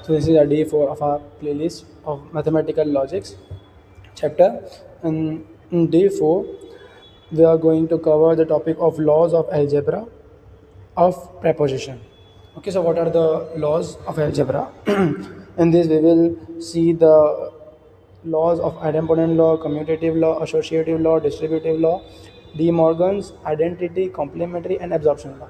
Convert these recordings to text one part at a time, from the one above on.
So this is a day 4 of our playlist of mathematical logics chapter. And in day 4, we are going to cover the topic of laws of algebra of proposition. Okay, so what are the laws of algebra? In this, we will see the laws of idempotent law, commutative law, associative law, distributive law, De Morgan's identity, complementary, and absorption law.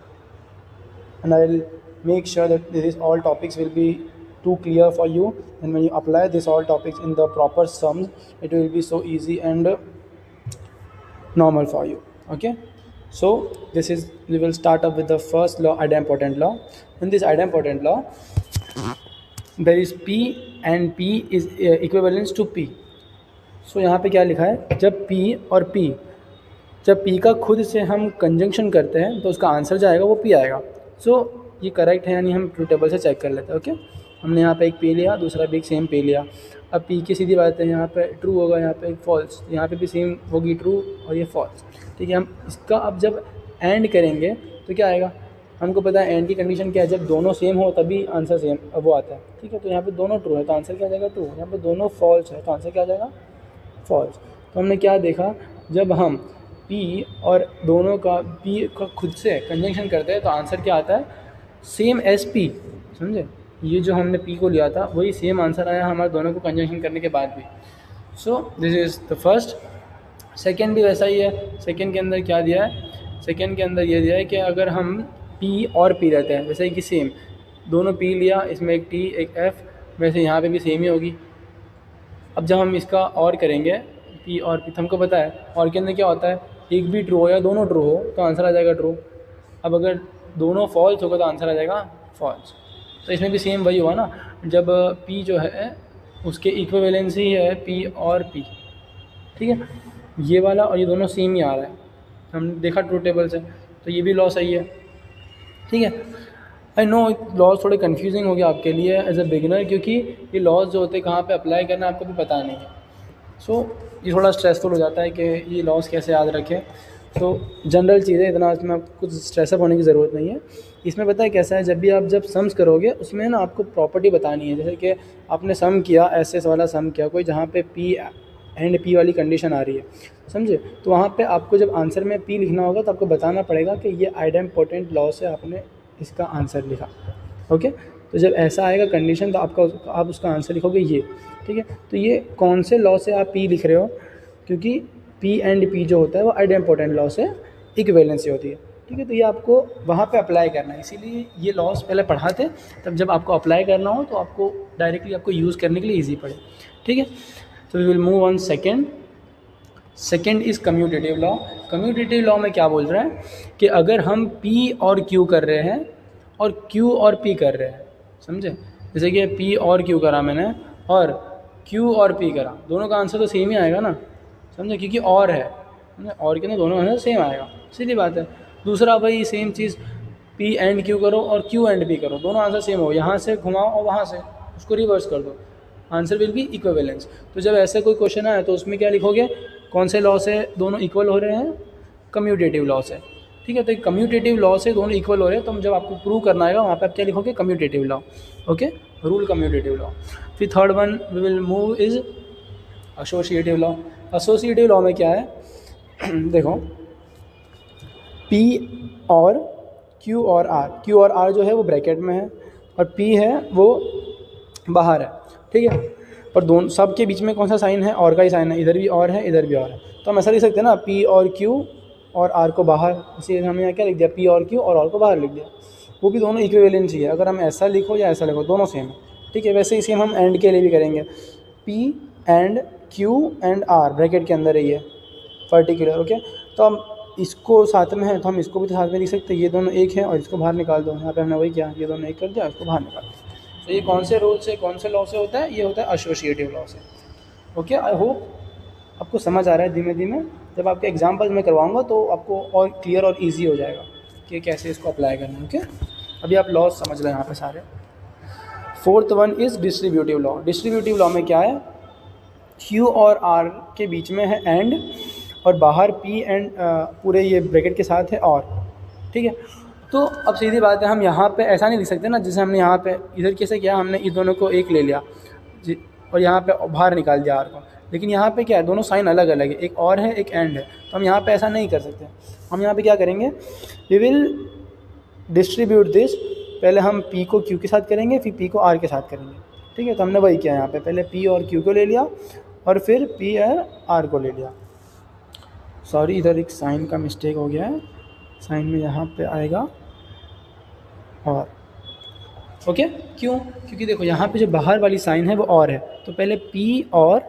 And I will make sure that these all topics will be too clear for you, and when you apply these all topics in the proper sums, it will be so easy and normal for you. Okay, so this is, we will start up with the first law, idempotent law. In this idempotent law, there is p and p is equivalent to p. So यहाँ पे क्या लिखा है, जब p और p, जब p का खुद से हम कंजंक्शन करते हैं तो उसका आंसर जो आएगा वो p आएगा. सो ये करेक्ट है, यानी हम ट्रू टेबल से चेक कर लेते हैं. ओके, हमने यहाँ पे एक p लिया, दूसरा भी एक सेम p लिया. अब p की सीधी बात है, यहाँ पे ट्रू होगा, यहाँ पे फॉल्स, यहाँ पे भी सेम होगी ट्रू और ये फॉल्स. ठीक है, हम इसका अब जब एंड करेंगे तो क्या आएगा, हमको पता है एंड की कंडीशन क्या है, जब दोनों सेम हो तभी आंसर सेम वो आता है. ठीक है, तो यहाँ पे दोनों ट्रू है तो आंसर क्या आ जाएगा, ट्रू. यहाँ पे दोनों फॉल्स है तो आंसर क्या आ जाएगा, फॉल्स. तो हमने क्या देखा, जब हम p और दोनों का p का खुद से कंजंक्शन करते हैं तो आंसर क्या आता है, सेम एस p. समझे, ये जो हमने p को लिया था वही सेम आंसर आया हमारे दोनों को कंजंक्शन करने के बाद भी. So this is the first. Second भी वैसा ही है. सेकेंड के अंदर क्या दिया है, सेकेंड के अंदर ये दिया है कि अगर हम p और p रहते हैं, वैसे कि सेम दोनों p लिया, इसमें एक t एक f, वैसे यहाँ पे भी सेम ही होगी. अब जब हम इसका और करेंगे p और p, हमको पता है और के अंदर क्या होता है, एक भी ट्रू हो या दोनों ट्रू हो तो आंसर आ जाएगा ट्रू. अब अगर दोनों फॉल्स होगा तो आंसर आ जाएगा फॉल्स. तो इसमें भी सेम वही हुआ ना, जब p जो है उसके इक्विवेलेंस ही है p और p. ठीक है, ये वाला और ये दोनों सेम ही आ रहा है, हमने देखा ट्रू टेबल से, तो ये भी लॉ सही है. ठीक है, आई नो लॉज थोड़े कंफ्यूजिंग हो गया आपके लिए एज अ बिगिनर, क्योंकि ये लॉज जो होते हैं कहाँ पे अप्लाई करना आपको भी पता नहीं है. सो ये थोड़ा स्ट्रेसफुल हो जाता है कि ये लॉज कैसे याद रखें. तो जनरल चीज़ें, इतना इसमें कुछ स्ट्रेसअप होने की ज़रूरत नहीं है. इसमें पता है कैसा है, जब समस करोगे उसमें ना आपको प्रॉपर्टी बतानी है. जैसे कि आपने सम किया, एस वाला सम किया कोई, जहाँ पे p एंड p वाली कंडीशन आ रही है, समझे, तो वहाँ पे आपको जब आंसर में p लिखना होगा तो आपको बताना पड़ेगा कि ये आइडेम्पोटेंट लॉ से आपने इसका आंसर लिखा. ओके, तो जब ऐसा आएगा कंडीशन तो आप उसका आंसर लिखोगे ये. ठीक है, तो ये कौन से लॉ से आप p लिख रहे हो, क्योंकि p एंड p जो होता है वो आइडेम्पोटेंट लॉ से इक्विवेलेंसी होती है. ठीक है, तो ये आपको वहाँ पे अप्लाई करना है, इसीलिए ये लॉज पहले पढ़ाते, तब जब आपको अप्लाई करना हो तो आपको डायरेक्टली आपको यूज़ करने के लिए ईजी पड़े. ठीक है, तो we will move on second. Second is commutative law. Commutative law में क्या बोल रहा है कि अगर हम p और q कर रहे हैं और q और p कर रहे हैं, समझे, जैसे कि p और q करा मैंने और q और p करा, दोनों का आंसर तो सेम ही आएगा ना, समझे, क्योंकि और है, और के ना दोनों आंसर सेम आएगा, सीधी बात है. दूसरा भाई same cheese, p and q करो और q एंड p करो, दोनों आंसर सेम हो, यहाँ से घुमाओ और वहाँ से उसको रिवर्स कर दो, आंसर विल बी इक्विवेलेंस. तो जब ऐसे कोई क्वेश्चन आए तो उसमें क्या लिखोगे, कौन से लॉ से दोनों इक्वल हो रहे हैं, कम्यूटेटिव लॉ से. ठीक है, तो कम्यूटेटिव लॉ से दोनों इक्वल हो रहे हैं, तो जब आपको प्रूव करना आएगा वहाँ पे आप क्या लिखोगे, commutative law. Okay, rule commutative law. फिर third one we will move is associative law. Associative law में क्या है, देखो, p और q और r जो है वो ब्रैकेट में है और p है वो बाहर है. ठीक है, पर दोनों सब के बीच में कौन सा साइन है, और का ही साइन है, इधर भी और है इधर भी और है. तो हम ऐसा लिख सकते हैं ना, p और q और r को बाहर, इसीलिए हमने यहाँ क्या लिख दिया, p और q और r को बाहर लिख दिया. वो भी दोनों इक्विवेलेंट ही है, अगर हम ऐसा लिखो या ऐसा लिखो दोनों सेम है. ठीक है, वैसे ही सेम हम एंड के लिए भी करेंगे, p and q and r bracket के अंदर ही है पर्टिकुलर. ओके, तो हम इसको साथ में है तो हम इसको भी साथ में लिख सकते हैं, ये दोनों एक है और इसको बाहर निकाल दो. यहाँ पे हमने वही किया, ये दोनों एक कर दिया, इसको बाहर निकाल दिया. तो ये कौन से रूल से, कौन से लॉ से होता है, ये होता है एसोसिएटिव लॉ से. ओके, आई होप आपको समझ आ रहा है धीमे धीमे. जब आपके एग्जाम्पल्स में करवाऊंगा तो आपको और क्लियर और इजी हो जाएगा कि कैसे इसको अप्लाई करना है. ओके, अभी आप लॉज समझ लें यहाँ पे सारे. Fourth one is distributive law. Distributive law में क्या है, q और r के बीच में है एंड, और बाहर p एंड पूरे ये ब्रैकेट के साथ है और. ठीक है, तो अब सीधी बात है, हम यहाँ पे ऐसा नहीं लिख सकते ना, जैसे हमने यहाँ पे इधर कैसे किया, हमने इस दोनों को एक ले लिया और यहाँ पे बाहर निकाल दिया आर को, लेकिन यहाँ पे क्या है, दोनों साइन अलग अलग है, एक और है एक एंड है, तो हम यहाँ पे ऐसा नहीं कर सकते। हम यहाँ पे क्या करेंगे, वी विल डिस्ट्रीब्यूट दिस, पहले हम P को Q के साथ करेंगे, फिर P को R के साथ करेंगे, ठीक है। तो हमने वही किया यहाँ पे, पहले P और Q को ले लिया और फिर P और R को ले लिया। सॉरी, इधर एक साइन का मिस्टेक हो गया है, साइन में यहाँ पे आएगा और, ओके। क्यों? क्योंकि देखो यहाँ पे जो बाहर वाली साइन है वो और है, तो पहले P और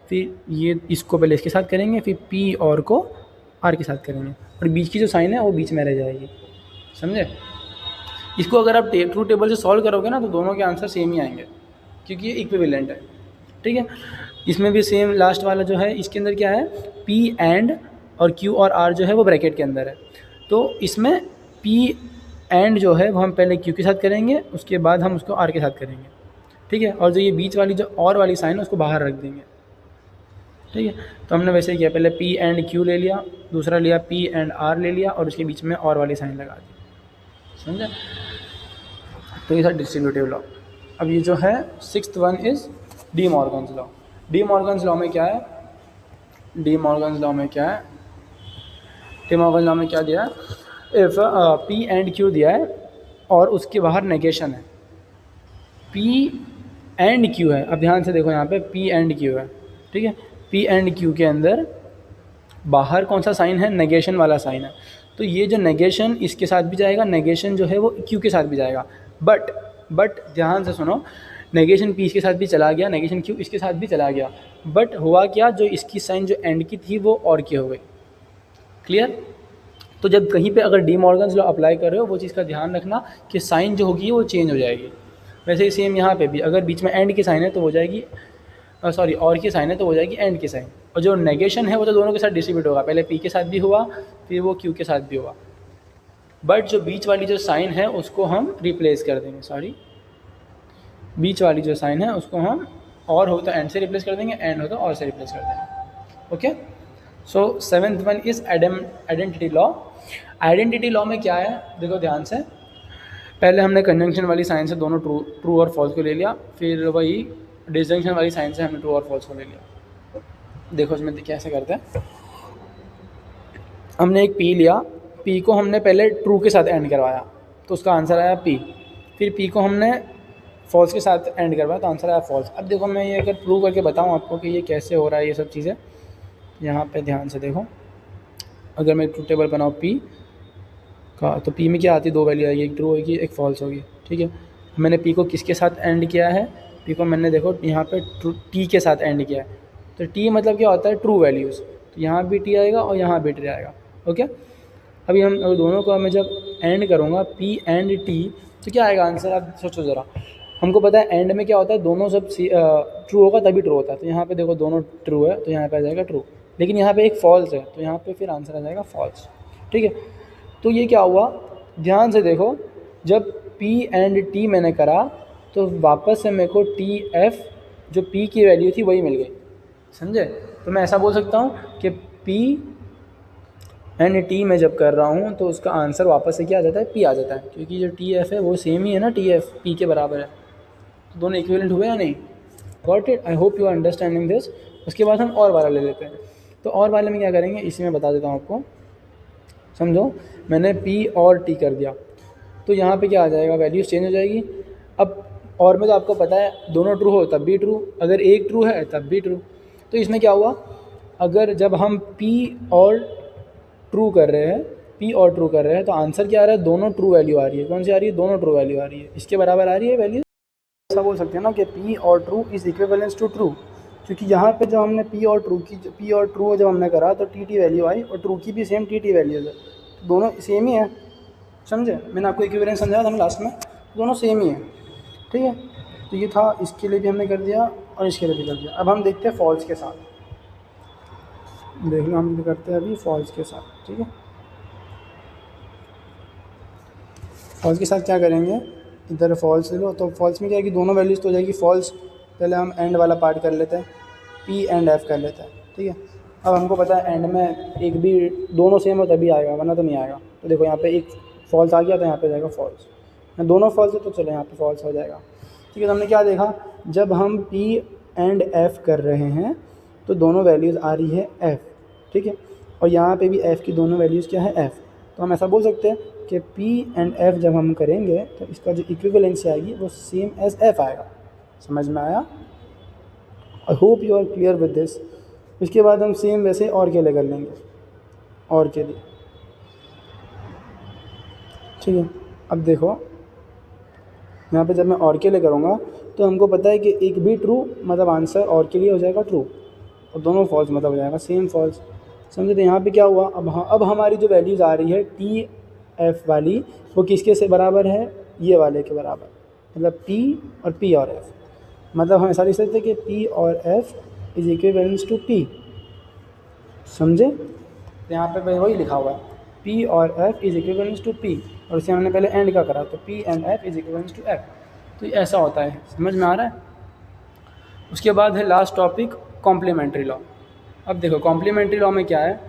फिर ये इसको पहले इसके साथ करेंगे, फिर P और को R के साथ करेंगे, और बीच की जो साइन है वो बीच में रह जाएगी, समझे। इसको अगर आप ट्रू टेबल से सॉल्व करोगे ना तो दोनों के आंसर सेम ही आएंगे, क्योंकि ये इक्विवेलेंट है, ठीक है। इसमें भी सेम लास्ट वाला जो है, इसके अंदर क्या है, P एंड और Q और R जो है वो ब्रैकेट के अंदर है, तो इसमें P एंड जो है वो हम पहले Q के साथ करेंगे, उसके बाद हम उसको R के साथ करेंगे, ठीक है। और जो ये बीच वाली जो और वाली साइन है उसको बाहर रख देंगे, ठीक है। तो हमने वैसे ही किया, पहले P एंड Q ले लिया, दूसरा लिया P एंड R ले लिया, और उसके बीच में और वाली साइन लगा दी, समझे। तो ये था डिस्ट्रीब्यूटिव लॉ। अब ये जो है 6th one is D Morgan's law. D Morgan's law में क्या है, डी मॉर्गन्स लॉ में क्या है, डी मॉर्गन्स लॉ में क्या दिया है, इफ़ P एंड Q दिया है और उसके बाहर नेगेशन है, P एंड Q है, अब ध्यान से देखो यहाँ पे P एंड Q है, ठीक है। P एंड Q के अंदर बाहर कौन सा साइन है, नेगेशन वाला साइन है, तो ये जो नेगेशन इसके साथ भी जाएगा, नेगेशन जो है वो Q के साथ भी जाएगा, बट ध्यान से सुनो, नेगेशन P इसके साथ भी चला गया, नेगेशन Q इसके साथ भी चला गया, बट हुआ क्या, जो इसकी साइन जो एंड की थी वो और की हो गई, क्लियर। तो जब कहीं पे अगर डी मॉर्गन्स लॉ अप्लाई कर रहे हो, वो चीज़ का ध्यान रखना कि साइन जो होगी वो चेंज हो जाएगी। वैसे ही सेम यहाँ पे भी, अगर बीच में एंड की साइन है तो हो जाएगी, सॉरी और की साइन है तो हो जाएगी एंड की साइन, और जो नेगेशन है वो तो दोनों के साथ डिस्ट्रीब्यूट होगा, पहले P के साथ भी हुआ फिर वो Q के साथ भी हुआ, बट जो बीच वाली जो साइन है उसको हम रिप्लेस कर देंगे, सॉरी बीच वाली जो साइन है उसको हम और हो तो एंड से रिप्लेस कर देंगे, एंड हो तो और से रिप्लेस कर देंगे, okay. So 7th one is identity law. Identity law में क्या है, देखो ध्यान से, पहले हमने कंजंक्शन वाली साइन से दोनों ट्रू और फॉल्स को ले लिया, फिर वही डिसजंक्शन वाली साइन से हमने ट्रू और फॉल्स को ले लिया। देखो इसमें कैसे करते हैं, हमने एक P लिया, P को हमने पहले ट्रू के साथ एंड करवाया तो उसका आंसर आया P, फिर P को हमने फॉल्स के साथ एंड करवाया तो आंसर आया फॉल्स। अब देखो मैं ये अगर प्रूव करके बताऊँ आपको कि ये कैसे हो रहा है ये सब चीज़ें, यहाँ पे ध्यान से देखो, अगर मैं ट्रू टेबल बनाऊँ P का, तो P में क्या आती है, दो वैल्यू आएगी, एक ट्रू होगी एक फॉल्स होगी, ठीक है। मैंने P को किसके साथ एंड किया है, P को मैंने देखो यहाँ पे T के साथ एंड किया है, तो T मतलब क्या होता है, ट्रू वैल्यूज़, तो यहाँ भी T आएगा और यहाँ भी T आएगा, ओके। अभी हम दोनों को मैं जब एंड करूँगा P एंड T, तो क्या आएगा आंसर, आप सोचो ज़रा। हमको पता है एंड में क्या होता है, दोनों सब ट्रू होगा तभी ट्रू होता है, तो यहाँ पे देखो दोनों ट्रू है तो यहाँ पे आ जाएगा ट्रू, लेकिन यहाँ पे एक फॉल्स है तो यहाँ पे फिर आंसर आ जाएगा फॉल्स, ठीक है। तो ये क्या हुआ, ध्यान से देखो, जब P एंड T मैंने करा तो वापस से मेरे को TF जो P की वैल्यू थी वही मिल गई, समझे। तो मैं ऐसा बोल सकता हूँ कि P एंड T मैं जब कर रहा हूँ तो उसका आंसर वापस से क्या आ जाता है, P आ जाता है, क्योंकि जो TF है वो सेम ही है ना, TF P के बराबर है, तो दोनों इक्विवेलेंट हुए या नहीं। Got it, I hope you are understanding this. उसके बाद हम और वाला ले लेते हैं, तो और वाले में क्या करेंगे इसी में बता देता हूँ आपको, समझो। मैंने P और T कर दिया तो यहाँ पे क्या आ जाएगा, वैल्यूज चेंज हो जाएगी। अब और में तो आपको पता है दोनों ट्रू हो तब भी ट्रू, अगर एक ट्रू है तब भी ट्रू। तो इसमें क्या हुआ, अगर जब हम P और ट्रू कर रहे हैं, P और ट्रू कर रहे हैं तो आंसर क्या आ रहा है, दोनों ट्रू वैल्यू आ रही है। कौन सी आ रही है, दोनों ट्रू वैल्यू आ रही है, इसके बराबर आ रही है वैल्यू। ऐसा बोल सकते हैं ना कि P और true is equivalence to true, क्योंकि यहाँ पे जब हमने P और ट्रू जब हमने करा तो TT वैल्यू आई और ट्रू की भी सेम TT वैल्यूज है, तो दोनों सेम ही है, समझे। मैंने आपको इक्विवेलेंस समझाया था लास्ट में, दोनों सेम ही है, ठीक है। तो ये था, इसके लिए भी हमने कर दिया और इसके लिए भी कर दिया। अब हम देखते हैं फॉल्स के साथ, देखना हम करते हैं अभी फॉल्स के साथ, ठीक है। फॉल्स के साथ क्या करेंगे, इधर फॉल्स ले लो, तो फॉल्स में क्या है कि दोनों वैल्यूज़ तो हो जाएगी फॉल्स। पहले हम एंड वाला पार्ट कर लेते हैं, P एंड F कर लेते हैं, ठीक है। अब हमको पता है एंड में एक भी दोनों सेम हो तभी आएगा, वरना तो नहीं आएगा। तो देखो यहाँ पे एक फॉल्स आ गया तो यहाँ पे जाएगा फॉल्स, दोनों फॉल्स है तो चलो यहाँ पे फॉल्स हो जाएगा। ठीक है, तो हमने क्या देखा, जब हम P एंड F कर रहे हैं तो दोनों वैल्यूज़ आ रही है F, ठीक है, और यहाँ पे भी F की दोनों वैल्यूज़ क्या है F, तो हम ऐसा बोल सकते हैं कि P एंड F जब हम करेंगे तो इसका जो इक्विवेलेंसी आएगी वो सेम एज F आएगा। समझ में आया? I hope you are clear with this. इसके बाद हम सेम वैसे और के लिए कर लेंगे, और के लिए। ठीक है, अब देखो यहाँ पे जब मैं और के लिए करूँगा तो हमको पता है कि एक भी ट्रू मतलब आंसर और के लिए हो जाएगा ट्रू, और दोनों फॉल्स मतलब हो जाएगा सेम फॉल्स। समझे? तो यहाँ पे क्या हुआ, अब हमारी जो वैल्यूज़ आ रही है टी एफ वाली वो किसके से बराबर है, ये वाले के बराबर, मतलब P और P और F, मतलब हम ऐसा लिख सकते हैं कि P और F is equivalence to P। समझे? तो यहाँ पे वही लिखा हुआ है P और F is equivalence to P, और इसे हमने पहले एंड का करा तो P and F is equivalence to F। तो ये ऐसा होता है, समझ में आ रहा है? उसके बाद है लास्ट टॉपिक कॉम्प्लीमेंट्री लॉ। अब देखो कॉम्प्लीमेंट्री लॉ में क्या है,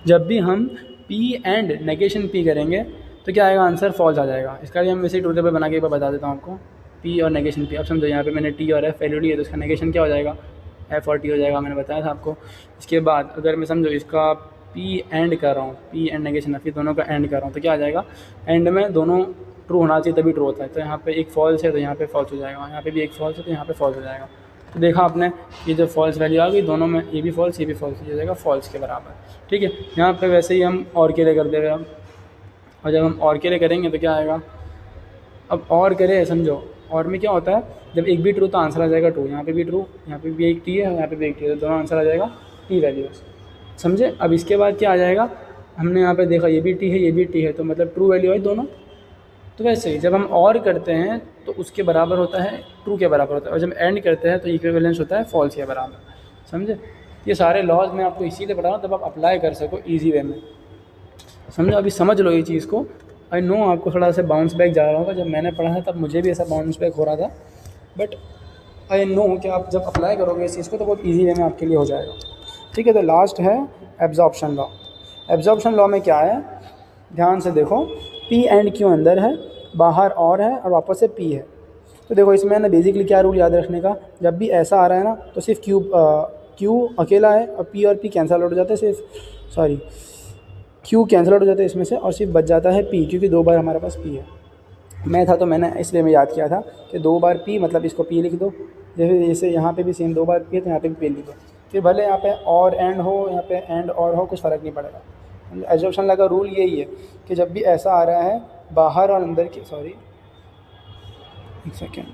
जब भी हम P एंड नेगेशन P करेंगे तो क्या आएगा, आंसर फॉल्स आ जाएगा। इसका भी हम वैसे ही टू टेबल बना के बता देता हूँ आपको, P और नेगेशन P। अब समझो यहाँ पे मैंने T और F वैल्यू ली है तो इसका नेगेशन क्या हो जाएगा, F और T हो जाएगा, मैंने बताया था आपको। इसके बाद अगर मैं समझो इसका P एंड कर रहा हूँ, P एंड नेगेशन F दोनों का एंड कर रहा हूँ तो क्या आ जाएगा, एंड में दोनों ट्रू होना चाहिए तभी ट्रू होता है। तो यहाँ पे एक फॉल्स है तो यहाँ पे फॉल्स हो जाएगा, यहाँ पे भी एक फॉल्स है तो यहाँ पे फॉल्स हो जाएगा। तो देखा आपने, ये जो फॉल्स वैल्यू आ गई दोनों में, ये भी फॉल्स ये भी फॉल्स, ये हो जाएगा फॉल्स के बराबर। ठीक है, यहाँ पे वैसे ही हम और के लिए कर देंगे अब, और जब हम और के लिए करेंगे तो क्या आएगा, अब और करें समझो, और में क्या होता है जब एक भी ट्रू तो आंसर आ जाएगा ट्रू, यहाँ पे भी ट्रू, यहाँ पे भी एक टी है, यहाँ पे भी एक टी है, तो दोनों आंसर आ जाएगा टी वैल्यूज़। समझे? अब इसके बाद क्या आ जाएगा, हमने यहाँ पे देखा ये भी टी है ये भी टी है, तो मतलब ट्रू वैल्यू है दोनों। तो वैसे ही जब हम और करते हैं तो उसके बराबर होता है, ट्रू के बराबर होता है, और जब एंड करते हैं तो इक्विवेलेंस होता है फॉल्स के बराबर। समझे? ये सारे लॉज मैं आपको इसीलिए बता रहा हूँ तब आप अप्लाई कर सको ईजी वे में। समझो? अभी समझ लो ये चीज़ को। आई नो आपको थोड़ा सा बाउंस बैक जा रहा होगा, जब मैंने पढ़ा था तब मुझे भी ऐसा बाउंस बैक हो रहा था, बट आई नो कि आप जब अप्लाई करोगे इस चीज़ को तो बहुत ईजी वे में आपके लिए हो जाएगा। ठीक है, तो लास्ट है एब्जॉर्प्शन लॉ। एब्जॉर्प्शन लॉ में क्या है, ध्यान से देखो, P एंड Q अंदर है, बाहर और है, और वापस से P है। तो देखो इसमें ना बेसिकली क्या रूल याद रखने का, जब भी ऐसा आ रहा है ना तो सिर्फ Q अकेला है और P और P कैंसल आउट हो जाते हैं, सिर्फ सॉरी Q कैंसल आउट हो जाता है इसमें से, और सिर्फ बच जाता है P, क्योंकि दो बार हमारे पास P है। मैं था तो मैंने इसलिए मैं याद किया था कि दो बार P मतलब इसको P लिख दो, जैसे यहाँ पे भी सेम दो बार P है तो यहाँ पे भी P लिख दो, फिर भले यहाँ पे और एंड हो, यहाँ पे एंड और हो, कुछ फ़र्क नहीं पड़ेगा। एब्जॉर्प्शन लॉ का रूल यही है कि जब भी ऐसा आ रहा है बाहर और अंदर की, सॉरी एक सेकेंड,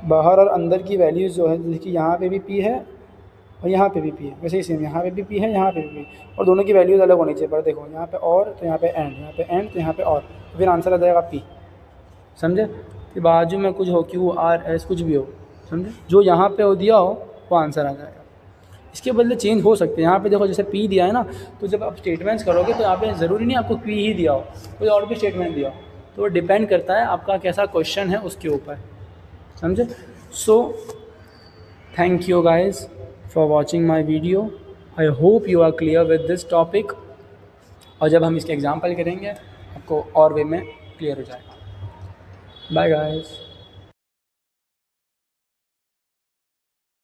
बाहर और अंदर की वैल्यूज़ जो है, जैसे कि यहाँ पे भी P है और यहाँ पे भी P है, वैसे ही सेम यहाँ पे भी P है यहाँ पे भी P, और दोनों की वैल्यूज़ अलग होनी चाहिए। पर देखो यहाँ पे और तो यहाँ पे एंड, यहाँ पे एंड तो यहाँ पे और, फिर आंसर आ जाएगा P। समझे? कि बाजू में कुछ हो, Q R S कुछ भी हो, समझे, जो यहाँ पे हो दिया हो वो आंसर आ जाएगा। इसके बदले चेंज हो सकते हैं, यहाँ पे देखो जैसे P दिया है ना, तो जब आप स्टेटमेंट्स करोगे तो यहाँ पे ज़रूरी नहीं आपको P ही दिया हो, कोई और भी स्टेटमेंट दिया हो, तो वो डिपेंड करता है आपका कैसा क्वेश्चन है उसके ऊपर। समझे? So thank you guys for watching my video. I hope you are clear with this topic, और जब हम इसके एग्जाम्पल करेंगे आपको और वे में क्लियर हो जाएगा। Bye guys.